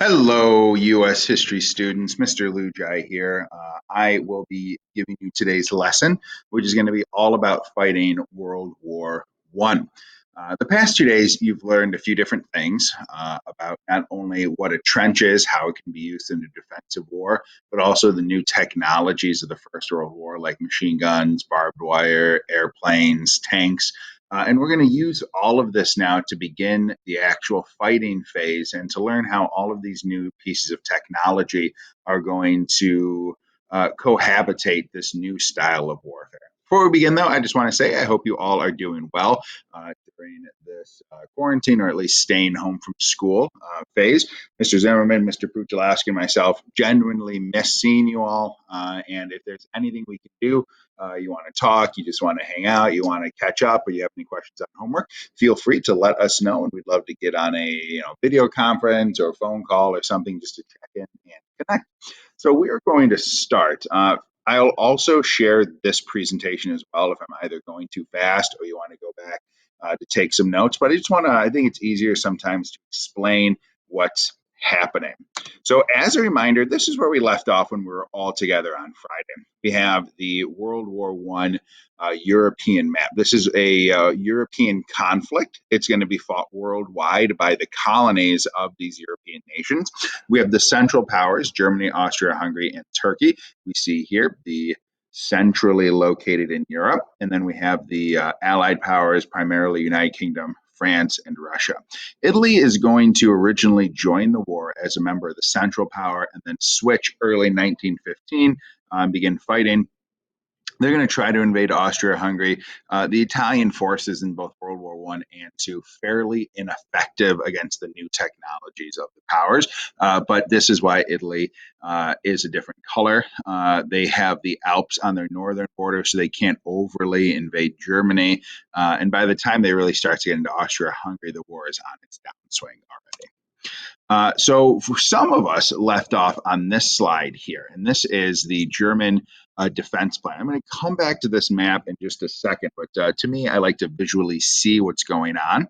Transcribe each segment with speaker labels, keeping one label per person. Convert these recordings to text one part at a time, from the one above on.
Speaker 1: Hello, U.S. history students. Mr. Lugiai here. I will be giving you today's lesson, which is going to be all about fighting World War One. The past 2 days, you've learned a few different things about not only what a trench is, how it can be used in a defensive war, but also the new technologies of the First World War, like machine guns, barbed wire, airplanes, tanks. And we're going to use all of this now to begin the actual fighting phase and to learn how all of these new pieces of technology are going to cohabitate this new style of warfare. Before we begin, though, I just want to say I hope you all are doing well during this quarantine, or at least staying home from school phase. Mr. Zimmerman, Mr. Puchalowski, and myself genuinely miss seeing you all. And if there's anything we can do, you want to talk, you just want to hang out, you want to catch up, or you have any questions on homework, feel free to let us know. And we'd love to get on a video conference or a phone call or something just to check in and connect. So we are going to start. I'll also share this presentation as well if I'm either going too fast or you want to go back to take some notes. But I think it's easier sometimes to explain what's happening. So as a reminder, this is where we left off when we were all together on Friday. We have the World War One European map. This is a European conflict. It's going to be fought worldwide by the colonies of these European nations. We have the Central Powers, Germany, Austria, Hungary, and Turkey. We see here the centrally located in Europe. And then we have the Allied powers, primarily United Kingdom, France, and Russia. Italy is going to originally join the war as a member of the Central Power and then switch early 1915, begin fighting. They're going to try to invade Austria-Hungary. The Italian forces in both World War One and Two fairly ineffective against the new technologies of the powers, but this is why Italy is a different color. They have the Alps on their northern border, so they can't overly invade Germany. And by the time they really start to get into Austria-Hungary, the war is on its downswing already. So for some of us left off on this slide here, and this is the German defense plan. I'm going to come back to this map in just a second, but to me, I like to visually see what's going on,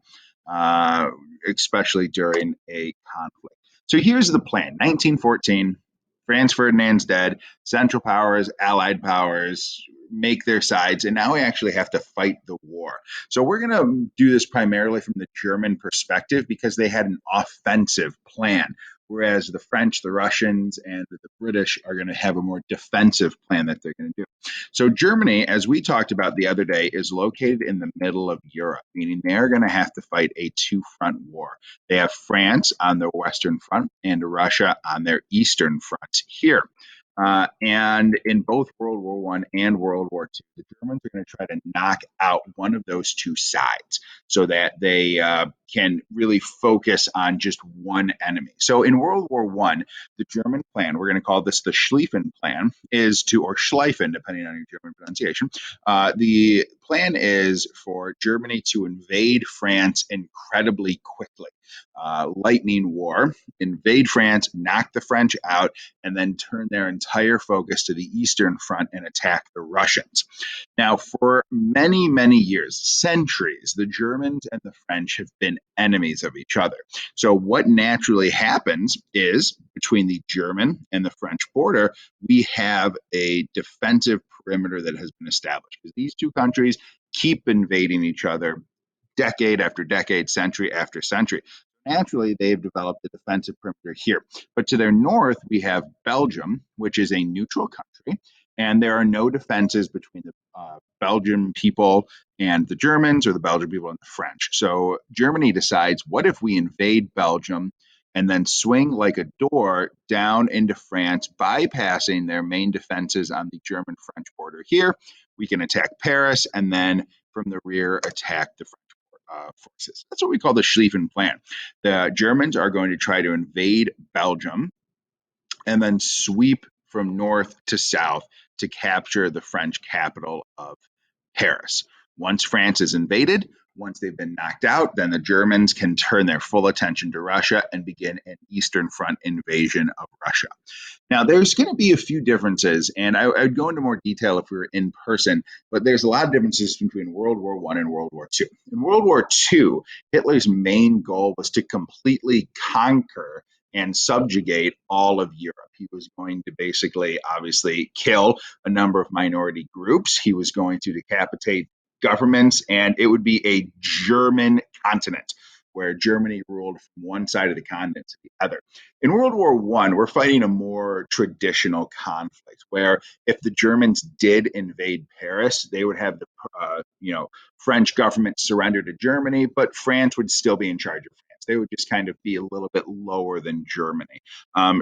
Speaker 1: especially during a conflict. So here's the plan. 1914, Franz Ferdinand's dead, Central Powers, Allied powers make their sides, and now we actually have to fight the war. So we're going to do this primarily from the German perspective because they had an offensive plan, whereas the French, the Russians, and the British are going to have a more defensive plan that they're going to do. So Germany, as we talked about the other day, is located in the middle of Europe, meaning they're going to have to fight a two-front war. They have France on their western front and Russia on their eastern front here. And in both World War One and World War Two, the Germans are going to try to knock out one of those two sides so that they can really focus on just one enemy. So in World War One, the German plan, we're going to call this the Schlieffen plan, is to, or Schleifen, depending on your German pronunciation. The plan is for Germany to invade France incredibly quickly. Lightning war, invade France, knock the French out, and then turn their entire focus to the Eastern Front and attack the Russians. Now, for many, many years, centuries, the Germans and the French have been enemies of each other. So, what naturally happens is between the German and the French border, we have a defensive perimeter that has been established because these two countries keep invading each other decade after decade, century after century. Naturally, they've developed a defensive perimeter here. But to their north, we have Belgium, which is a neutral country, and there are no defenses between the Belgian people and the Germans, or the Belgian people and the French. So Germany decides, what if we invade Belgium and then swing like a door down into France, bypassing their main defenses on the German-French border here? We can attack Paris, and then from the rear, attack the French forces. That's what we call the Schlieffen plan. The Germans are going to try to invade Belgium and then sweep from north to south to capture the French capital of Paris. Once France is invaded, Once they've been knocked out, then the Germans can turn their full attention to Russia and begin an Eastern Front invasion of Russia. Now, there's going to be a few differences, and I'd go into more detail if we were in person, but there's a lot of differences between World War I and World War II. In World War II, Hitler's main goal was to completely conquer and subjugate all of Europe. He was going to basically, obviously, kill a number of minority groups. He was going to decapitate governments, and it would be a German continent where Germany ruled from one side of the continent to the other. In World War I, we're fighting a more traditional conflict where if the Germans did invade Paris, they would have the French government surrender to Germany, but France would still be in charge of France. They would just kind of be a little bit lower than Germany.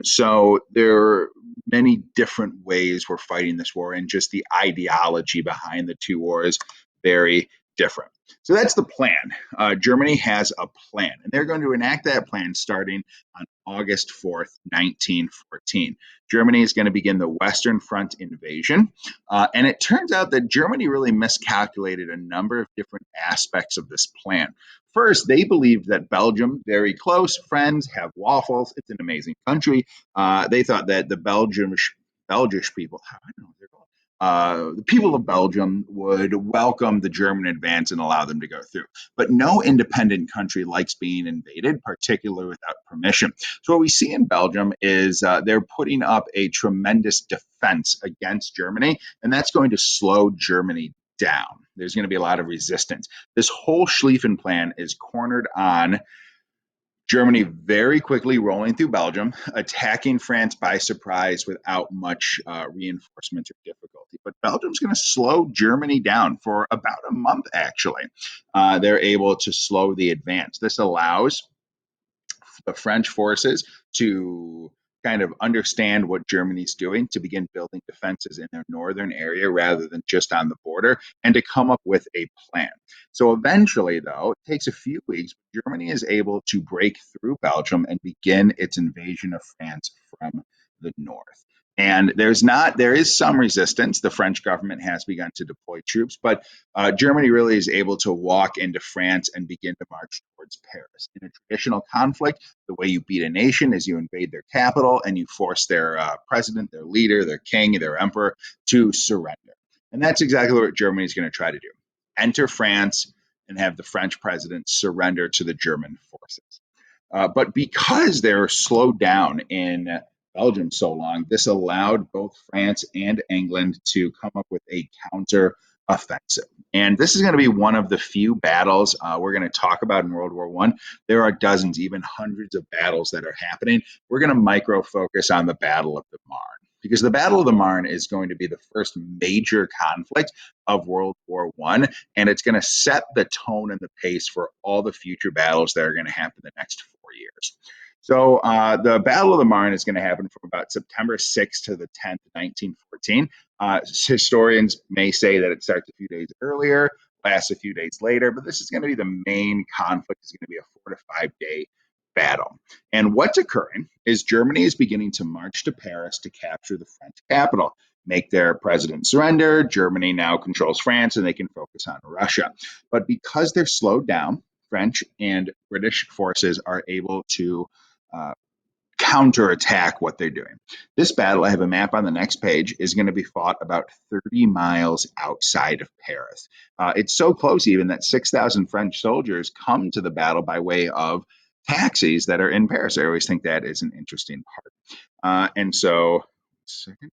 Speaker 1: So there are many different ways we're fighting this war, and just the ideology behind the two wars very different. So that's the plan. Germany has a plan, and they're going to enact that plan starting on August 4th, 1914. Germany is going to begin the Western Front invasion. And it turns out that Germany really miscalculated a number of different aspects of this plan. First, they believed that Belgium, very close friends, have waffles. It's an amazing country. They thought that the Belgish people, I don't know what they're called, the people of Belgium would welcome the German advance and allow them to go through. But no independent country likes being invaded, particularly without permission. So what we see in Belgium is they're putting up a tremendous defense against Germany, and that's going to slow Germany down. There's going to be a lot of resistance. This whole Schlieffen plan is cornered on Germany very quickly rolling through Belgium, attacking France by surprise without much reinforcement or difficulty. But Belgium's going to slow Germany down for about a month, actually. They're able to slow the advance. This allows the French forces to kind of understand what Germany's doing, to begin building defenses in their northern area rather than just on the border, and to come up with a plan. So eventually, though, it takes a few weeks, Germany is able to break through Belgium and begin its invasion of France from the north. And there is some resistance. The French government has begun to deploy troops, but Germany really is able to walk into France and begin to march towards Paris. In a traditional conflict, the way you beat a nation is you invade their capital and you force their president, their leader, their king, their emperor to surrender. And that's exactly what Germany is going to try to do. Enter France and have the French president surrender to the German forces. But because they're slowed down in Belgium so long, this allowed both France and England to come up with a counter offensive. And this is going to be one of the few battles we're going to talk about in World War I. There are dozens, even hundreds of battles that are happening. We're going to micro focus on the Battle of the Marne, because the Battle of the Marne is going to be the first major conflict of World War I, and it's going to set the tone and the pace for all the future battles that are going to happen the next 4 years. So the Battle of the Marne is going to happen from about September 6th to the 10th, 1914. Historians may say that it starts a few days earlier, lasts a few days later, but this is going to be the main conflict. It's going to be a 4 to 5 day battle. And what's occurring is Germany is beginning to march to Paris to capture the French capital, make their president surrender. Germany now controls France and they can focus on Russia. But because they're slowed down, French and British forces are able to counterattack what they're doing. This battle, I have a map on the next page, is going to be fought about 30 miles outside of Paris. It's so close even that 6,000 French soldiers come to the battle by way of taxis that are in Paris. I always think that is an interesting part. And so, second.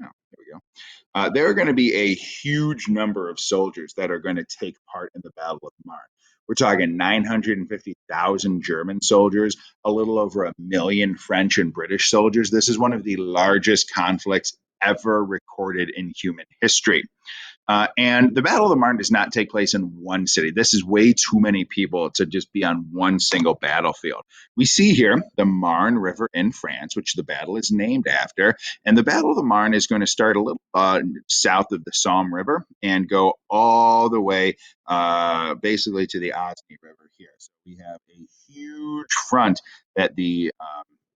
Speaker 1: Oh, there we go. There are going to be a huge number of soldiers that are going to take part in the Battle of the Marne. We're talking 950,000 German soldiers, a little over 1 million French and British soldiers. This is one of the largest conflicts ever recorded in human history. And the Battle of the Marne does not take place in one city. This is way too many people to just be on one single battlefield. We see here the Marne River in France, which the battle is named after. And the Battle of the Marne is going to start a little south of the Somme River and go all the way basically to the Osny River here. So we have a huge front that the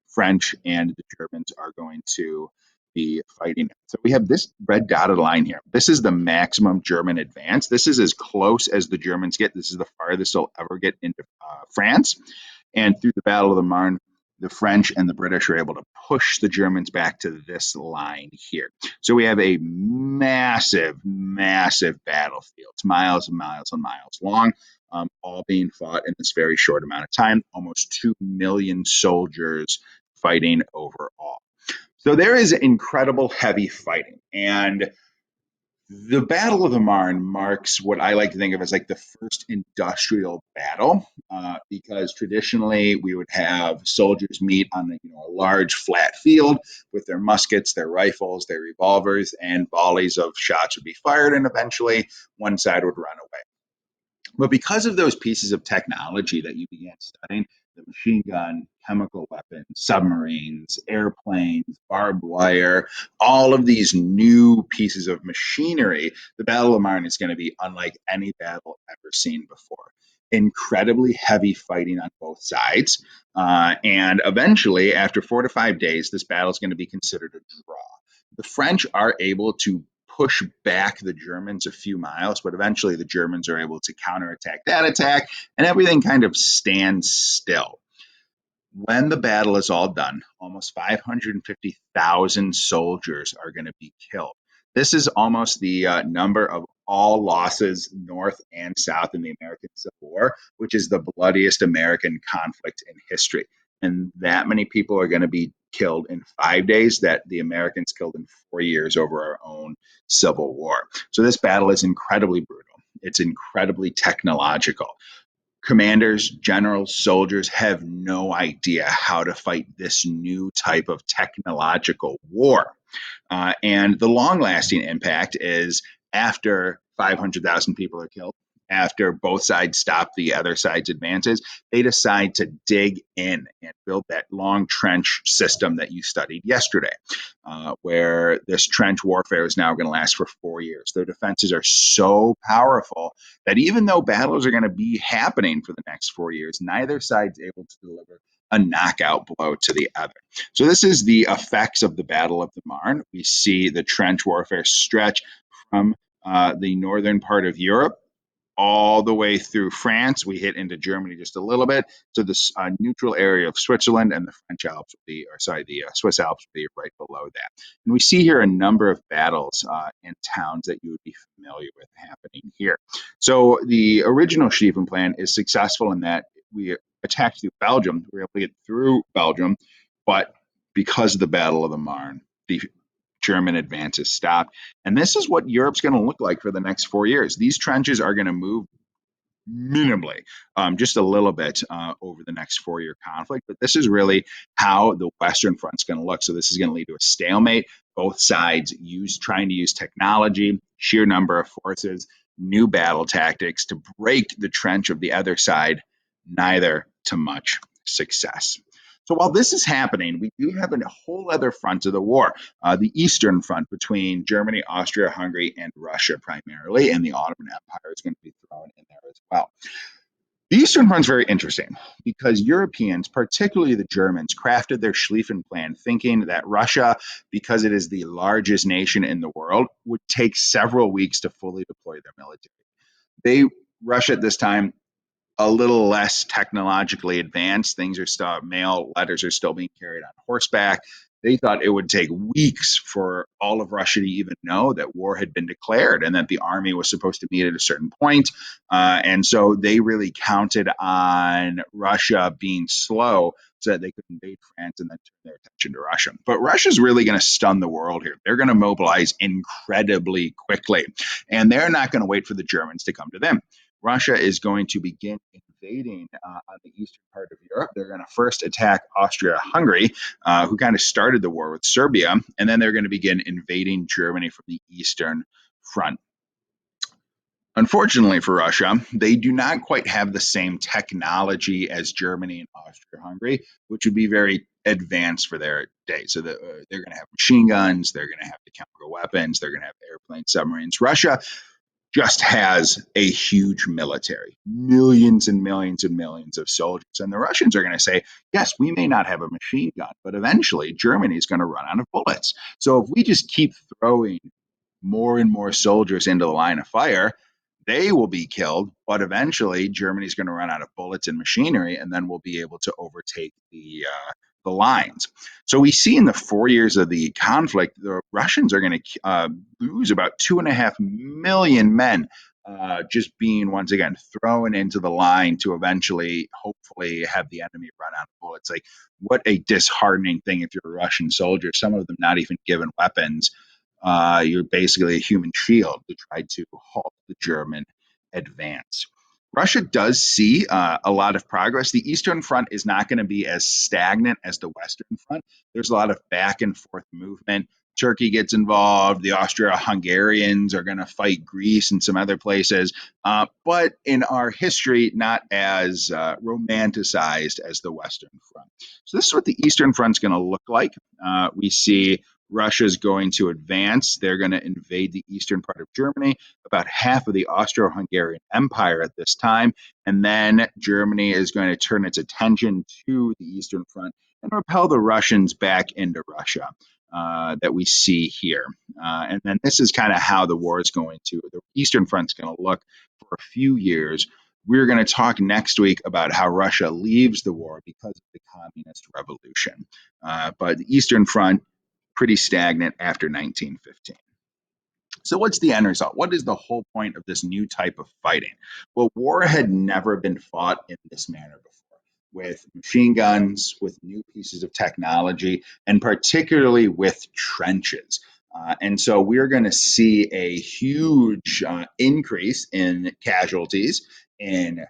Speaker 1: French and the Germans are going to be fighting it. So we have this red dotted line here. This is the maximum German advance. This is as close as the Germans get. This is the farthest they'll ever get into France. And through the Battle of the Marne, the French and the British are able to push the Germans back to this line here. So we have a massive, massive battlefield. It's miles and miles and miles long, all being fought in this very short amount of time. Almost 2 million soldiers fighting overall. So there is incredible heavy fighting. And the Battle of the Marne marks what I like to think of as like the first industrial battle, because traditionally we would have soldiers meet on a large flat field with their muskets, their rifles, their revolvers, and volleys of shots would be fired, and eventually one side would run away. But because of those pieces of technology that you began studying, the machine gun, chemical weapons, submarines, airplanes, barbed wire, all of these new pieces of machinery, the Battle of Marne is going to be unlike any battle ever seen before. Incredibly heavy fighting on both sides. And eventually, after 4 to 5 days, this battle is going to be considered a draw. The French are able to push back the Germans a few miles, but eventually the Germans are able to counterattack that attack, and everything kind of stands still. When the battle is all done, almost 550,000 soldiers are going to be killed. This is almost the number of all losses north and south in the American Civil War, which is the bloodiest American conflict in history. And that many people are going to be killed in 5 days that the Americans killed in 4 years over our own Civil War. So this battle is incredibly brutal. It's incredibly technological. Commanders, generals, soldiers have no idea how to fight this new type of technological war. And the long lasting impact is after 500,000 people are killed, after both sides stop the other side's advances, they decide to dig in and build that long trench system that you studied yesterday, where this trench warfare is now going to last for 4 years. Their defenses are so powerful that even though battles are going to be happening for the next 4 years, neither side's able to deliver a knockout blow to the other. So this is the effects of the Battle of the Marne. We see the trench warfare stretch from the northern part of Europe all the way through France. We hit into Germany just a little bit. So this neutral area of Switzerland and the French Alps will be, or sorry, the Swiss Alps will be right below that. And we see here a number of battles in towns that you would be familiar with happening here. So the original Schlieffen Plan is successful in that we attacked through Belgium. We were able to get through Belgium, but because of the Battle of the Marne, the German advances stopped. And this is what Europe's going to look like for the next 4 years. These trenches are going to move minimally, just a little bit over the next 4 year conflict. But this is really how the Western Front's going to look. So this is going to lead to a stalemate. Both sides trying to use technology, sheer number of forces, new battle tactics to break the trench of the other side, neither to much success. So while this is happening, we do have a whole other front of the war, the Eastern Front between Germany, Austria, Hungary, and Russia primarily, and the Ottoman Empire is going to be thrown in there as well. The Eastern Front is very interesting because Europeans, particularly the Germans, crafted their Schlieffen Plan thinking that Russia, because it is the largest nation in the world, would take several weeks to fully deploy their military. Russia at this time, a little less technologically advanced. Things are still, mail letters are still being carried on horseback. They thought it would take weeks for all of Russia to even know that war had been declared and that the army was supposed to meet at a certain point. And so they really counted on Russia being slow so that they could invade France and then turn their attention to Russia. But Russia's really going to stun the world here. They're going to mobilize incredibly quickly, and they're not going to wait for the Germans to come to them. Russia is going to begin invading on the eastern part of Europe. They're going to first attack Austria-Hungary, who kind of started the war with Serbia, and then they're going to begin invading Germany from the eastern front. Unfortunately for Russia, they do not quite have the same technology as Germany and Austria-Hungary, which would be very advanced for their day. So they're going to have machine guns, they're going to have the chemical weapons, they're going to have airplanes, submarines. Russia just has a huge military, millions and millions and millions of soldiers. And the Russians are going to say, yes, we may not have a machine gun, but eventually Germany is going to run out of bullets. So if we just keep throwing more and more soldiers into the line of fire, they will be killed, but eventually Germany's going to run out of bullets and machinery, and then we'll be able to overtake the lines. So we see in the 4 years of the conflict, the Russians are going to lose about 2.5 million men, just being once again thrown into the line to eventually, hopefully, have the enemy run out of bullets. Like, what a disheartening thing if you're a Russian soldier. Some of them not even given weapons. You're basically a human shield to try to halt the German advance. Russia does see a lot of progress. The Eastern Front is not going to be as stagnant as the Western Front. There's a lot of back and forth movement. Turkey gets involved. The Austro-Hungarians are going to fight Greece and some other places. But in our history, not as romanticized as the Western Front. So this is what the Eastern Front's going to look like. We see Russia's going to advance. They're going to invade the eastern part of Germany, about half of the Austro-Hungarian Empire at this time. And then Germany is going to turn its attention to the Eastern Front and repel the Russians back into Russia that we see here. And then this is kind of how the war is going to, the Eastern Front's going to look for a few years. We're going to talk next week about how Russia leaves the war because of the communist revolution. But the Eastern Front, pretty stagnant after 1915. So what's the end result? What is the whole point of this new type of fighting? Well, war had never been fought in this manner before, with machine guns, with new pieces of technology, and particularly with trenches. And so we're going to see a huge increase in casualties, in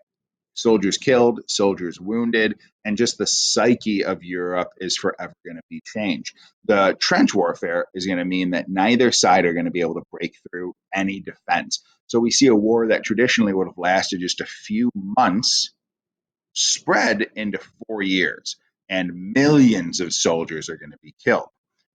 Speaker 1: soldiers killed, soldiers wounded, and just the psyche of Europe is forever going to be changed. The trench warfare is going to mean that neither side are going to be able to break through any defense. So we see a war that traditionally would have lasted just a few months spread into 4 years, and millions of soldiers are going to be killed.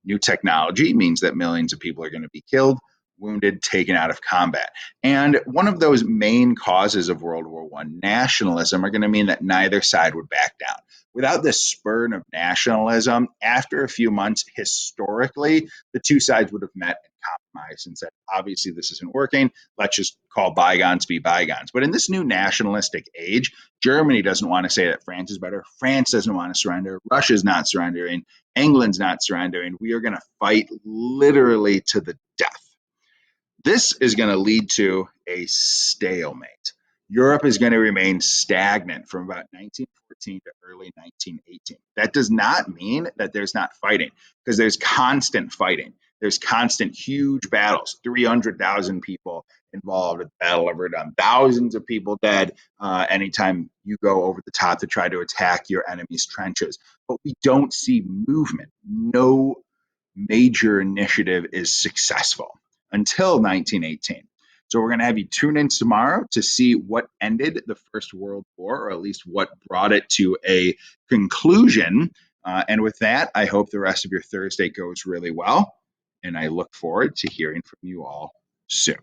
Speaker 1: New technology means that millions of people are going to be killed, wounded, taken out of combat. And one of those main causes of World War I, nationalism, are going to mean that neither side would back down. Without this spurn of nationalism, after a few months, historically, the two sides would have met and compromised and said, obviously, this isn't working. Let's just call bygones be bygones. But in this new nationalistic age, Germany doesn't want to say that France is better. France doesn't want to surrender. Russia's not surrendering. England's not surrendering. We are going to fight literally to the death. This is going to lead to a stalemate. Europe is going to remain stagnant from about 1914 to early 1918. That does not mean that there's not fighting, because there's constant fighting. There's constant huge battles, 300,000 people involved at the Battle of Verdun, thousands of people dead anytime you go over the top to try to attack your enemy's trenches. But we don't see movement. No major initiative is successful until 1918. So we're going to have you tune in tomorrow to see what ended the First World War, or at least what brought it to a conclusion. And with that, I hope the rest of your Thursday goes really well. And I look forward to hearing from you all soon.